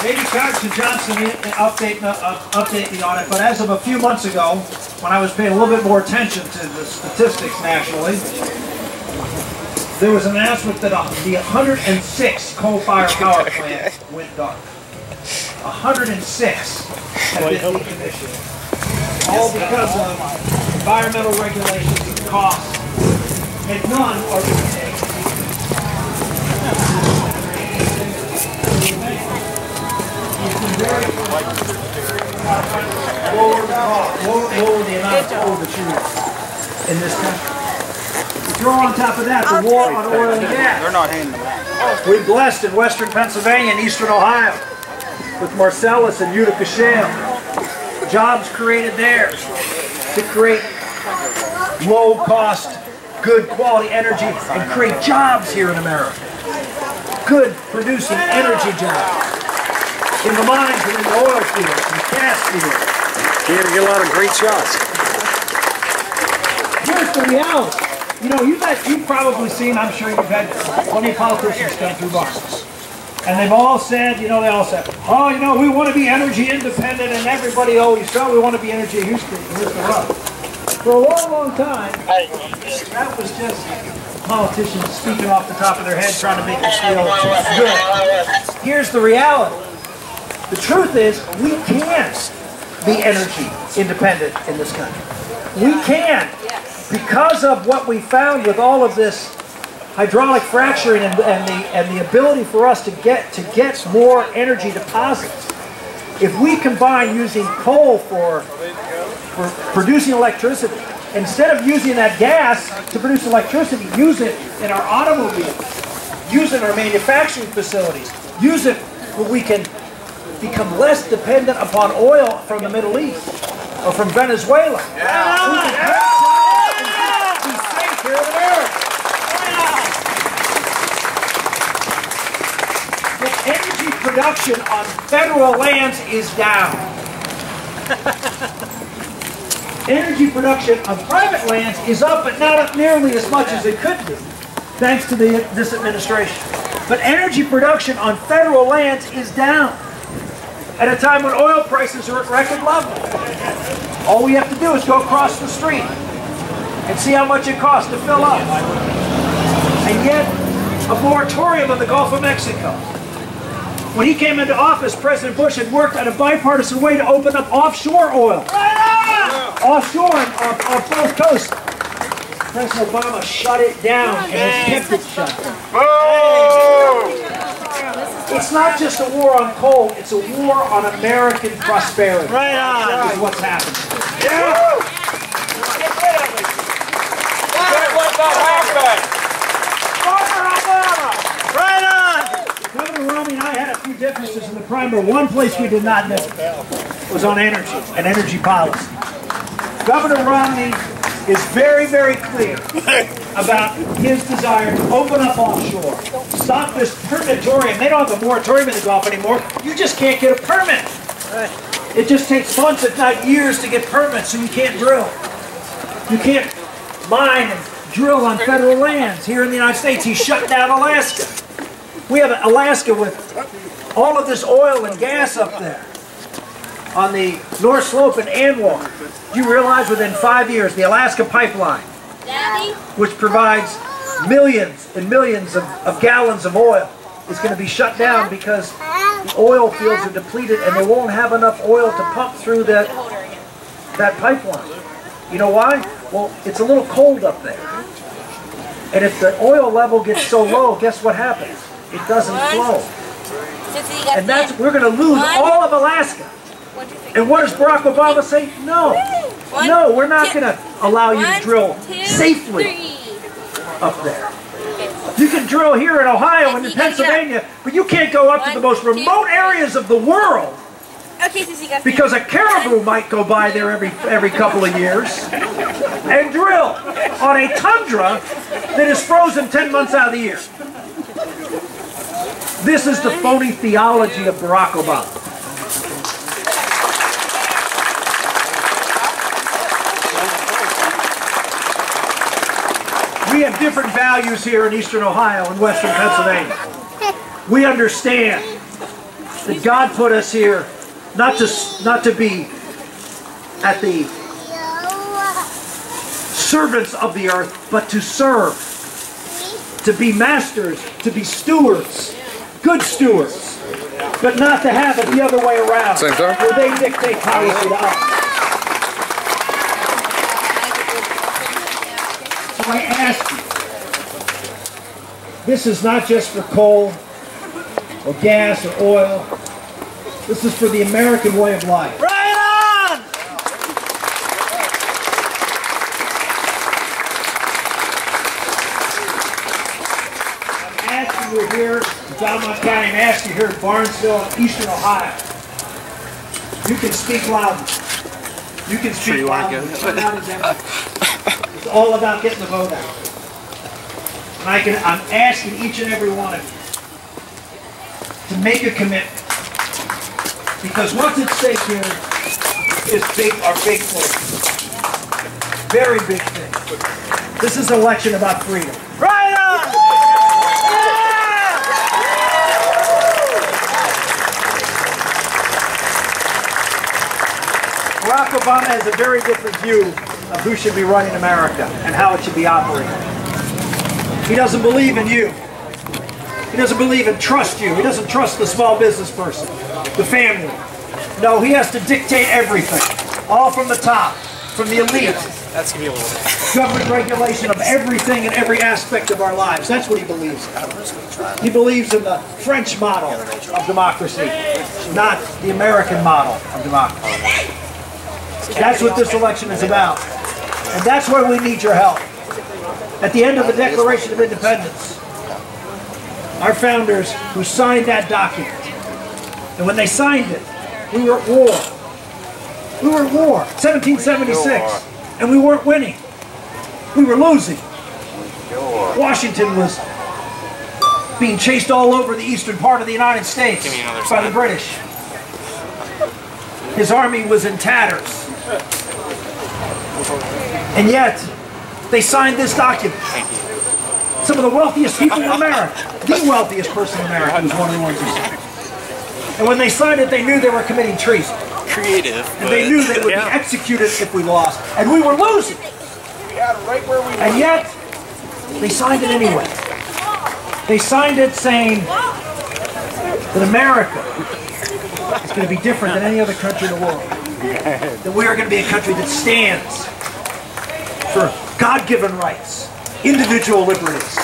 Maybe Congressman Johnson update me on it, but as of a few months ago, when I was paying a little bit more attention to the statistics nationally, there was an announcement that the 106 coal-fired power plant went dark. 106 have been decommissioned. All because of environmental regulations and costs, and none are being taken. Lower the amount of coal that you use in this country. Throw on top of that the war on oil and gas. They're not handing them out. We're blessed in western Pennsylvania and eastern Ohio with Marcellus and Utica shale. Jobs created there to create low-cost, good quality energy and create jobs here in America. Good producing energy jobs. In the mines and in the oil fields and gas fields. You're going to get a lot of great shots. Here's the reality. You know, you've probably seen, I'm sure you've had plenty of politicians come through bars. And they've all said, oh, you know, we want to be energy independent, and everybody always said, we want to be energy Here's the rub. For a long, long time, that was just politicians speaking off the top of their head trying to make us feel good. Here's the reality. The truth is, we can be energy independent in this country. We can, because of what we found with all of this hydraulic fracturing and the ability for us to get more energy deposits. If we combine using coal for producing electricity, instead of using that gas to produce electricity, use it in our automobiles, use it in our manufacturing facilities, use it where we can become less dependent upon oil from the Middle East or from Venezuela. We can be safe here in America. The energy production on federal lands is down. Energy production on private lands is up, but not up nearly as much as it could be, thanks to this administration. But energy production on federal lands is down at a time when oil prices are at record levels. All we have to do is go across the street and see how much it costs to fill up. And yet, a moratorium on the Gulf of Mexico. When he came into office, President Bush had worked on a bipartisan way to open up offshore oil. Offshore on both coasts. President Obama shut it down and has kept it shut down. It's not just a war on coal, it's a war on American prosperity. Right on. Is what's happening. Yeah. Right on. Governor Romney and I had a few differences in the primary. One place we did not know was on energy and energy policy. Governor Romney is very, very clear about his desire to open up offshore. Stop this permitorium. They don't have a moratorium in the Gulf anymore. You just can't get a permit. It just takes months, if not years, to get permits, so you can't drill. You can't mine and drill on federal lands here in the United States. He shut down Alaska. We have Alaska with all of this oil and gas up there on the North Slope and Anwar. Do you realize within 5 years, the Alaska pipeline, which provides millions and millions of gallons of oil, is going to be shut down because the oil fields are depleted and they won't have enough oil to pump through that pipeline. You know why? Well, it's a little cold up there. And if the oil level gets so low, guess what happens? It doesn't flow. And we're going to lose all of Alaska. And what does Barack Obama say? No. No, we're not going to allow you to drill safely up there. You can drill here in Ohio and in Pennsylvania, but you can't go up to the most remote areas of the world because a caribou might go by there every couple of years and drill on a tundra that is frozen 10 months out of the year. This is the phony theology of Barack Obama. We have different values here in eastern Ohio and western Pennsylvania. We understand that God put us here not to be at the servants of the earth, but to serve, to be masters, to be stewards, good stewards, but not to have it the other way around, Santorum? where they dictate policy to us. So I ask you, this is not just for coal or gas or oil. This is for the American way of life. Right on! I'm asking you here in Belmont County, I'm asking you here in Barnesville, Eastern Ohio. You can speak loudly. You can speak loudly. It's all about getting the vote out. And I'm asking each and every one of you to make a commitment. Because what's at stake here is big things. Very big things. This is an election about freedom. Right on! Barack Obama has a very different view of who should be running America and how it should be operated. He doesn't believe in you. He doesn't believe and trust you. He doesn't trust the small business person, the family. No, he has to dictate everything, all from the top, from the elite. That's gonna be a little. Government regulation of everything and every aspect of our lives. That's what he believes in. He believes in the French model of democracy, not the American model of democracy. That's what this election is about. And that's why we need your help. At the end of the Declaration of Independence, our founders who signed that document, and when they signed it, we were at war. We were at war, 1776, and we weren't winning. We were losing. Washington was being chased all over the eastern part of the United States by the British. His army was in tatters. And yet, they signed this document. Some of the wealthiest people in America, the wealthiest person in America was one of the ones who signed it. And when they signed it, they knew they were committing treason. Creative. And they knew they would be executed if we lost. And we were losing. And yet, they signed it anyway. They signed it saying that America is going to be different than any other country in the world. That we are going to be a country that stands for God-given rights, individual liberties,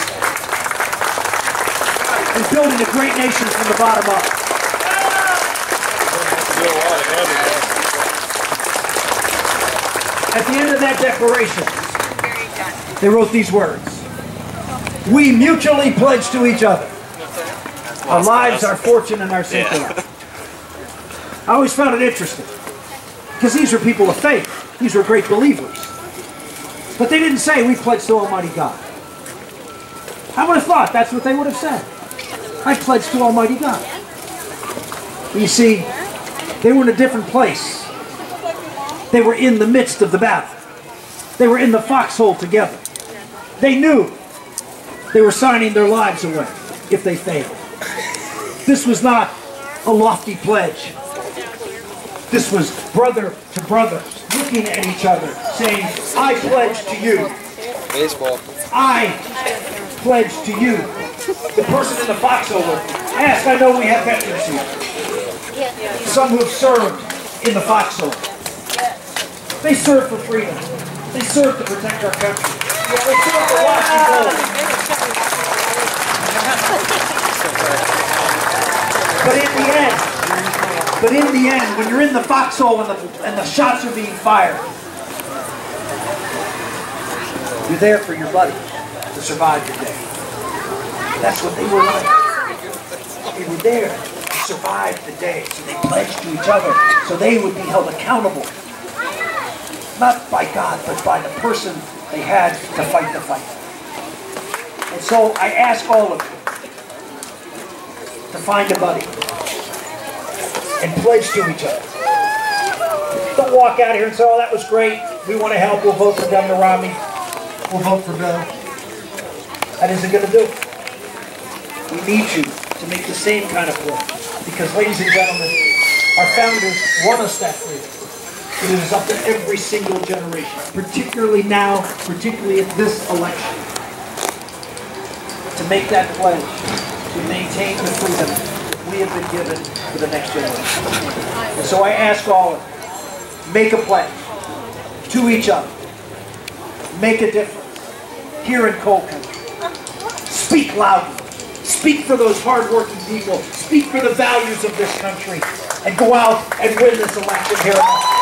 and building a great nation from the bottom up. At the end of that declaration, they wrote these words: "We mutually pledge to each other our lives, our fortune, and our simple life." I always found it interesting, because these are people of faith. These were great believers. But they didn't say, "We pledge to Almighty God." I would have thought that's what they would have said. I pledge to Almighty God. But you see, they were in a different place. They were in the midst of the battle. They were in the foxhole together. They knew they were signing their lives away if they failed. This was not a lofty pledge. This was brother to brother, looking at each other, saying, "I pledge to you. Baseball. I pledge to you." The person in the foxhole would ask, I know we have veterans here. Some who have served in the foxhole. They serve for freedom. They serve to protect our country. They serve for Washington. But in the end, when you're in the foxhole and the shots are being fired, you're there for your buddy to survive the day. That's what they were like. They were there to survive the day. So they pledged to each other so they would be held accountable. Not by God, but by the person they had to fight the fight. And so I ask all of you to find a buddy and pledge to each other. Don't walk out here and say, "Oh, that was great. We want to help. We'll vote for Governor Romney. We'll vote for Bill." That isn't going to do it. We need you to make the same kind of pledge. Because, ladies and gentlemen, our founders won us that freedom. But it is up to every single generation, particularly now, particularly at this election, to make that pledge, to maintain the freedom we have been given for the next generation. And so I ask all of you, make a pledge to each other. Make a difference here in coal country. Speak loudly. Speak for those hard-working people. Speak for the values of this country. And go out and win this election here in Ohio.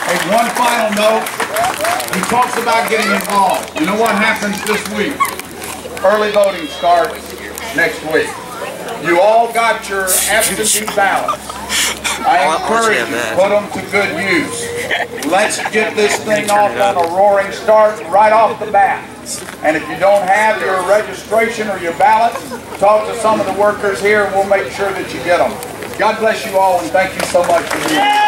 Hey, one final note. He talks about getting involved. You know what happens this week? Early voting starts next week. You all got your absentee ballots. I encourage you to put them to good use. Let's get this thing off on a roaring start right off the bat. And if you don't have your registration or your ballot, talk to some of the workers here and we'll make sure that you get them. God bless you all and thank you so much for being here.